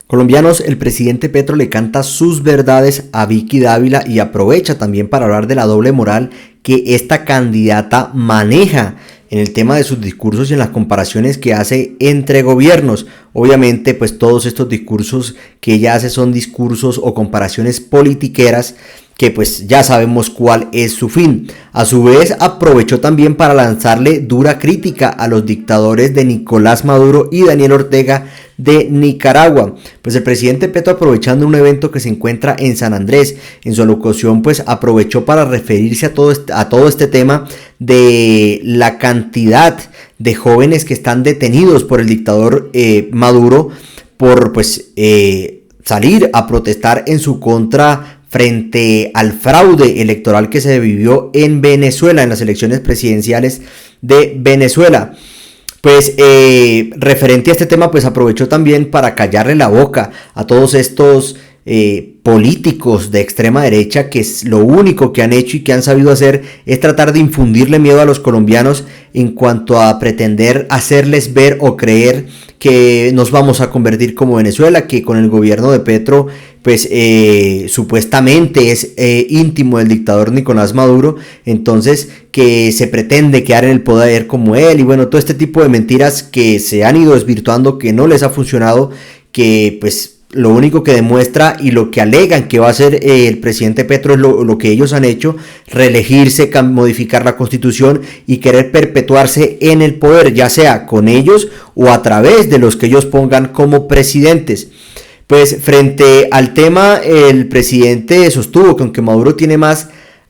Colombianos, el presidente Petro le canta sus verdades a Vicky Dávila y aprovecha también para hablar de la doble moral que esta candidata maneja en el tema de sus discursos y en las comparaciones que hace entre gobiernos. Obviamente, pues todos estos discursos que ella hace son discursos o comparaciones politiqueras que pues ya sabemos cuál es su fin. A su vez aprovechó también para lanzarle dura crítica a los dictadores de Nicolás Maduro y Daniel Ortega de Nicaragua. Pues el presidente Petro, aprovechando un evento que se encuentra en San Andrés, en su alocución pues aprovechó para referirse a todo este tema de la cantidad de jóvenes que están detenidos por el dictador Maduro por pues salir a protestar en su contra frente al fraude electoral que se vivió en Venezuela, en las elecciones presidenciales de Venezuela. Pues referente a este tema, pues aprovechó también para callarle la boca a todos estos políticos de extrema derecha que es lo único que han hecho y que han sabido hacer es tratar de infundirle miedo a los colombianos en cuanto a pretender hacerles ver o creer que nos vamos a convertir como Venezuela, que con el gobierno de Petro pues supuestamente es íntimo del dictador Nicolás Maduro, entonces que se pretende quedar en el poder como él, y bueno, todo este tipo de mentiras que se han ido desvirtuando, que no les ha funcionado, que pues lo único que demuestra y lo que alegan que va a hacer el presidente Petro es lo que ellos han hecho: reelegirse, modificar la constitución y querer perpetuarse en el poder, ya sea con ellos o a través de los que ellos pongan como presidentes. Pues frente al tema, el presidente sostuvo que aunque Maduro tiene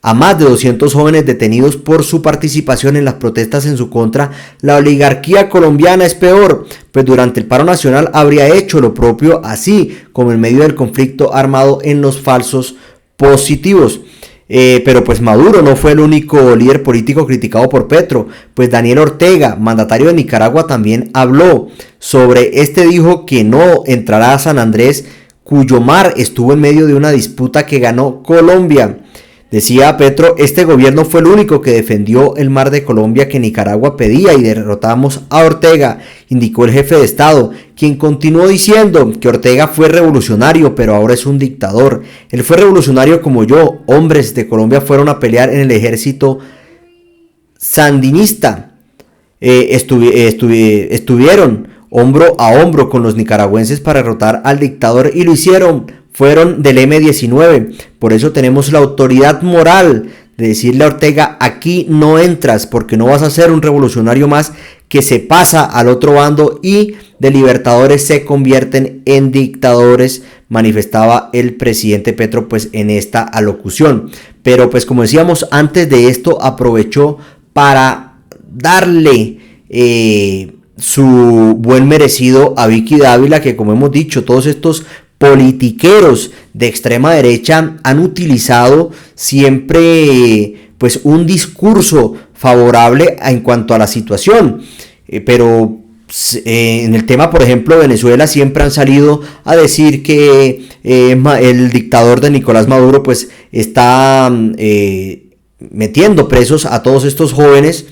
a más de 200 jóvenes detenidos por su participación en las protestas en su contra, la oligarquía colombiana es peor, pues durante el paro nacional habría hecho lo propio, así como en medio del conflicto armado en los falsos positivos. Pero pues Maduro no fue el único líder político criticado por Petro, pues Daniel Ortega, mandatario de Nicaragua, también habló sobre dijo que no entrará a San Andrés, cuyo mar estuvo en medio de una disputa que ganó Colombia. Decía Petro: este gobierno fue el único que defendió el mar de Colombia que Nicaragua pedía y derrotamos a Ortega, indicó el jefe de Estado, quien continuó diciendo que Ortega fue revolucionario, pero ahora es un dictador. Él fue revolucionario como yo. Hombres de Colombia fueron a pelear en el ejército sandinista. Estuvieron hombro a hombro con los nicaragüenses para derrotar al dictador y lo hicieron. Fueron del M-19, por eso tenemos la autoridad moral de decirle a Ortega: aquí no entras, porque no vas a ser un revolucionario más que se pasa al otro bando y de libertadores se convierten en dictadores, manifestaba el presidente Petro pues en esta alocución. Pero pues como decíamos, antes de esto aprovechó para darle su buen merecido a Vicky Dávila, que como hemos dicho, todos estos politiqueros de extrema derecha han utilizado siempre pues un discurso favorable en cuanto a la situación, pero en el tema, por ejemplo, de Venezuela, siempre han salido a decir que el dictador de Nicolás Maduro pues está metiendo presos a todos estos jóvenes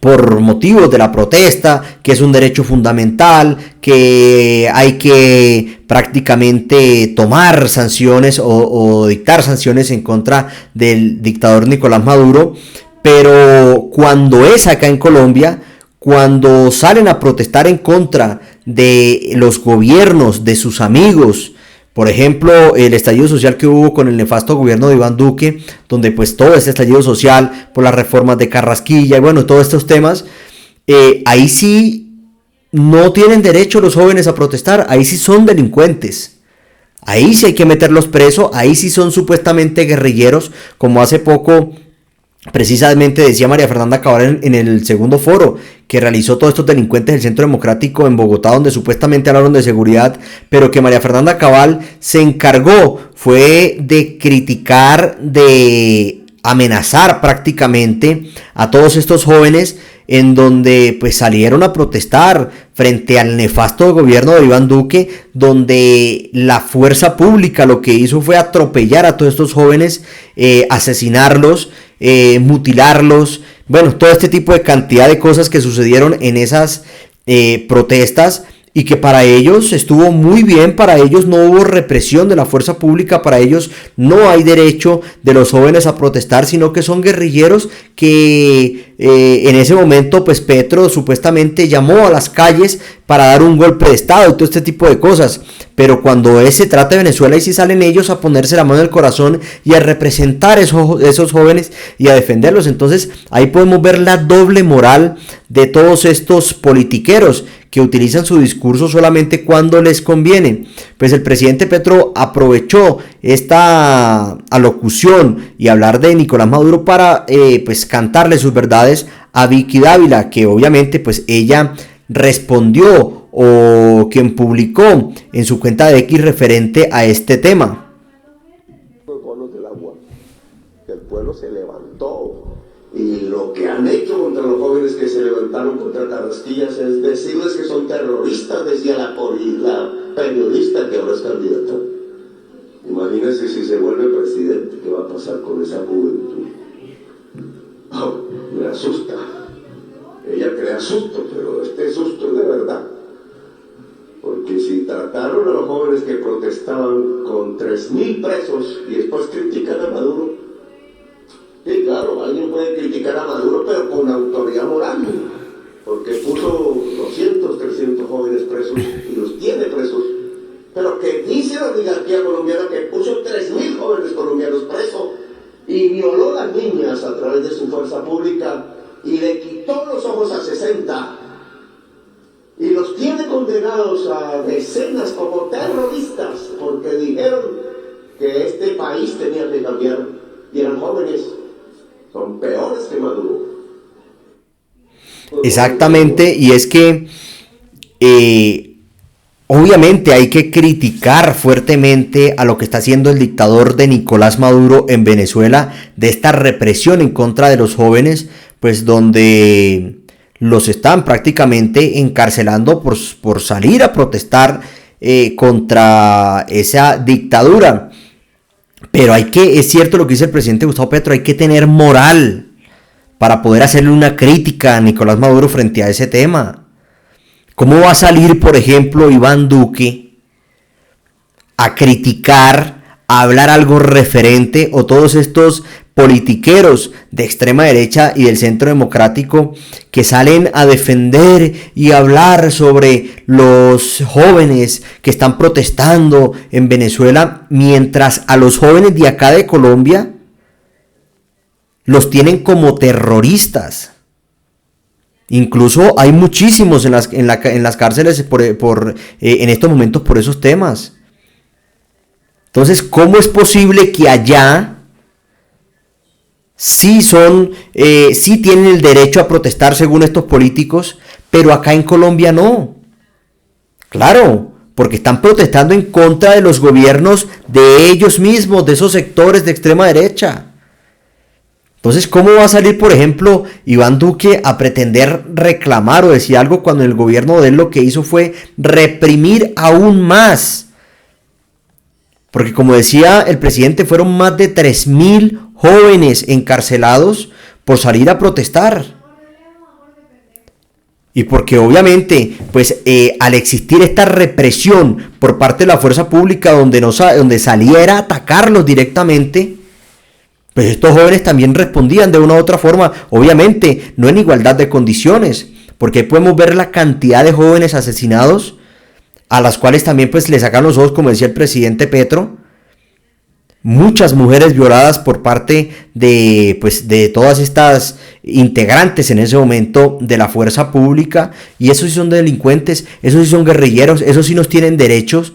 por motivos de la protesta, que es un derecho fundamental, que hay que prácticamente tomar sanciones o dictar sanciones en contra del dictador Nicolás Maduro. Pero cuando es acá en Colombia, cuando salen a protestar en contra de los gobiernos de sus amigos, por ejemplo, el estallido social que hubo con el nefasto gobierno de Iván Duque, donde pues todo este estallido social por las reformas de Carrasquilla y bueno, todos estos temas, ahí sí no tienen derecho los jóvenes a protestar, ahí sí son delincuentes, ahí sí hay que meterlos presos, ahí sí son supuestamente guerrilleros, como hace poco precisamente decía María Fernanda Cabal en el segundo foro que realizó todos estos delincuentes del Centro Democrático en Bogotá, donde supuestamente hablaron de seguridad, pero que María Fernanda Cabal se encargó fue de criticar, de amenazar prácticamente a todos estos jóvenes, en donde pues salieron a protestar frente al nefasto gobierno de Iván Duque, donde la fuerza pública lo que hizo fue atropellar a todos estos jóvenes, asesinarlos, mutilarlos, bueno, todo este tipo de cantidad de cosas que sucedieron en esas protestas, y que para ellos estuvo muy bien, para ellos no hubo represión de la fuerza pública, para ellos no hay derecho de los jóvenes a protestar, sino que son guerrilleros que en ese momento pues Petro supuestamente llamó a las calles para dar un golpe de estado y todo este tipo de cosas. Pero cuando se trata de Venezuela, y sí salen ellos a ponerse la mano en el corazón y a representar esos jóvenes y a defenderlos. Entonces ahí podemos ver la doble moral de todos estos politiqueros que utilizan su discurso solamente cuando les conviene. Pues el presidente Petro aprovechó esta alocución y hablar de Nicolás Maduro para pues cantarle sus verdades a Vicky Dávila, que obviamente pues ella respondió, o quien publicó en su cuenta de X referente a este tema. Los bonos del agua, que el pueblo se levantó, y lo que han hecho contra los jóvenes que se levantaron contra Carrasquillas es decirles que son terroristas, decía la periodista que ahora es candidata. Imagínense si se vuelve presidente, ¿qué va a pasar con esa juventud? Oh, me asusta. Ella crea susto, pero este susto es de verdad. Porque si trataron a los jóvenes que protestaban con 3.000 presos y después critican a Maduro, sí, claro, alguien puede criticar a Maduro, pero con autoridad moral, porque puso 200, 300 jóvenes presos y los tiene presos, pero que dice la oligarquía colombiana que puso 3.000 jóvenes colombianos presos y violó a las niñas a través de su fuerza pública y le quitó los ojos a 60 y los tiene condenados a decenas como terroristas porque dijeron que este país tenía que cambiar y eran jóvenes. Son peores que Maduro. Exactamente, y es que obviamente hay que criticar fuertemente a lo que está haciendo el dictador de Nicolás Maduro en Venezuela, de esta represión en contra de los jóvenes, pues donde los están prácticamente encarcelando por salir a protestar contra esa dictadura. Pero es cierto lo que dice el presidente Gustavo Petro, hay que tener moral para poder hacerle una crítica a Nicolás Maduro frente a ese tema. ¿Cómo va a salir, por ejemplo, Iván Duque a criticar, a hablar algo referente, o todos estos politiqueros de extrema derecha y del centro democrático que salen a defender y hablar sobre los jóvenes que están protestando en Venezuela, mientras a los jóvenes de acá de Colombia los tienen como terroristas? Incluso hay muchísimos en las cárceles en estos momentos por esos temas. Entonces, ¿cómo es posible que allá sí tienen el derecho a protestar según estos políticos, pero acá en Colombia no? Claro, porque están protestando en contra de los gobiernos de ellos mismos, de esos sectores de extrema derecha. Entonces, ¿cómo va a salir, por ejemplo, Iván Duque a pretender reclamar o decir algo cuando el gobierno de él lo que hizo fue reprimir aún más? Porque, como decía el presidente, fueron más de 3.000 jóvenes encarcelados por salir a protestar. Y porque obviamente, pues al existir esta represión por parte de la fuerza pública, donde salía era atacarlos directamente, pues estos jóvenes también respondían de una u otra forma, obviamente no en igualdad de condiciones, porque ahí podemos ver la cantidad de jóvenes asesinados, a las cuales también pues le sacan los ojos, como decía el presidente Petro. Muchas mujeres violadas por parte de todas estas integrantes en ese momento de la fuerza pública, y esos sí son delincuentes, esos sí son guerrilleros, esos sí nos tienen derechos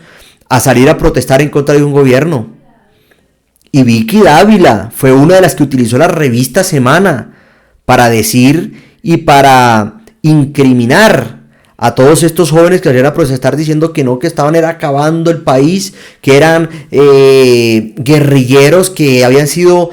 a salir a protestar en contra de un gobierno. Y Vicky Dávila fue una de las que utilizó la revista Semana para decir y para incriminar a todos estos jóvenes que salieron a protestar diciendo que no, que estaban acabando el país, que eran guerrilleros que habían sido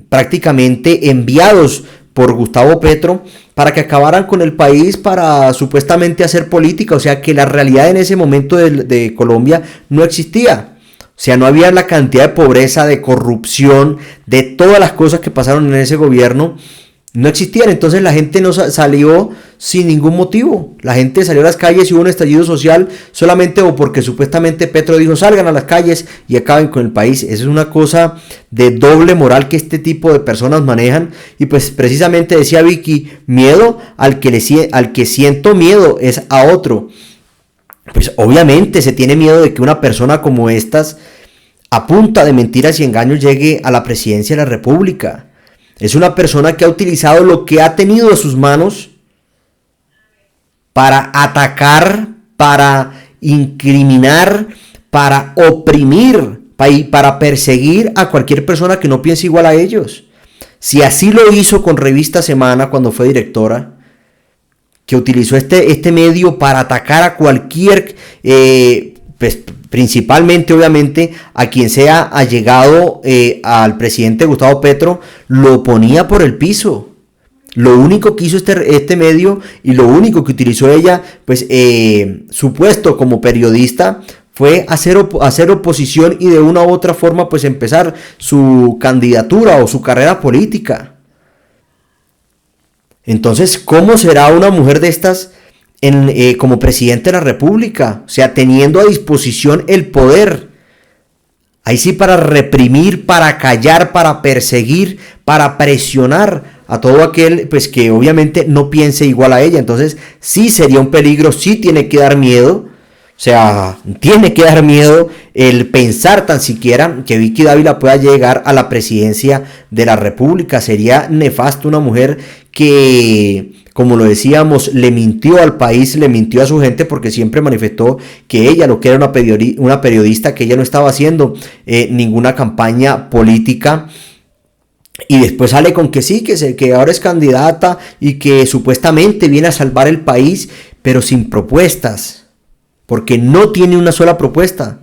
prácticamente enviados por Gustavo Petro para que acabaran con el país, para supuestamente hacer política. O sea que la realidad en ese momento de Colombia no existía. O sea, no había la cantidad de pobreza, de corrupción, de todas las cosas que pasaron en ese gobierno, No existían, entonces la gente no salió sin ningún motivo. La gente salió a las calles y hubo un estallido social solamente o porque supuestamente Petro dijo salgan a las calles y acaben con el país. Esa es una cosa de doble moral que este tipo de personas manejan. Y pues precisamente decía Vicky, miedo al que siento miedo es a otro. Pues obviamente se tiene miedo de que una persona como estas, a punta de mentiras y engaños, llegue a la presidencia de la República. Es una persona que ha utilizado lo que ha tenido a sus manos para atacar, para incriminar, para oprimir, para perseguir a cualquier persona que no piense igual a ellos. Si así lo hizo con Revista Semana cuando fue directora, que utilizó este medio para atacar a cualquier, pues, principalmente obviamente a quien sea allegado al presidente Gustavo Petro, lo ponía por el piso. Lo único que hizo este medio y lo único que utilizó ella, pues su puesto como periodista, fue hacer oposición y de una u otra forma pues empezar su candidatura o su carrera política. Entonces, ¿cómo será una mujer de estas como presidente de la República? O sea, teniendo a disposición el poder. Ahí sí, para reprimir, para callar, para perseguir, para presionar a todo aquel pues que obviamente no piense igual a ella. Entonces, sí sería un peligro, sí tiene que dar miedo. O sea, tiene que dar miedo el pensar tan siquiera que Vicky Dávila pueda llegar a la presidencia de la República. Sería nefasto una mujer que, como lo decíamos, le mintió al país, le mintió a su gente, porque siempre manifestó que ella, lo que era una periodista, que ella no estaba haciendo ninguna campaña política. Y después sale con que sí, que ahora es candidata y que supuestamente viene a salvar el país, pero sin propuestas. Porque no tiene una sola propuesta.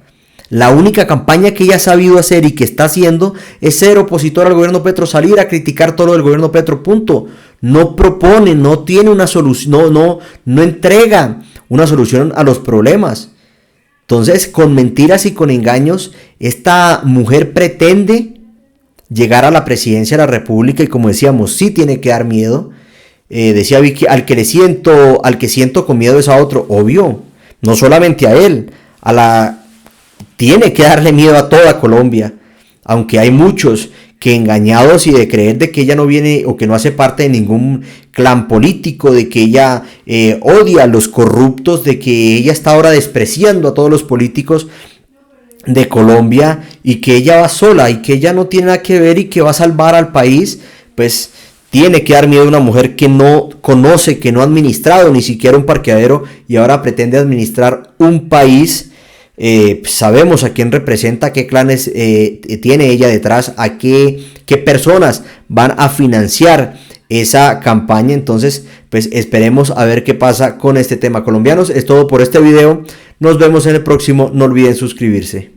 La única campaña que ella ha sabido hacer y que está haciendo es ser opositor al gobierno Petro, salir a criticar todo lo del gobierno Petro, punto. No propone, no tiene una solución, no entrega una solución a los problemas. Entonces, con mentiras y con engaños, esta mujer pretende llegar a la presidencia de la República y, como decíamos, sí tiene que dar miedo. Decía Vicky, al que siento con miedo es a otro, obvio. No solamente a él, tiene que darle miedo a toda Colombia, aunque hay muchos que, engañados y de creer de que ella no viene o que no hace parte de ningún clan político, de que ella odia a los corruptos, de que ella está ahora despreciando a todos los políticos de Colombia y que ella va sola y que ella no tiene nada que ver y que va a salvar al país, pues tiene que dar miedo a una mujer que no conoce, que no ha administrado ni siquiera un parqueadero y ahora pretende administrar un país. Sabemos a quién representa, qué clanes tiene ella detrás, a qué personas van a financiar esa campaña. Entonces, pues esperemos a ver qué pasa con este tema. Colombianos, es todo por este video. Nos vemos en el próximo. No olviden suscribirse.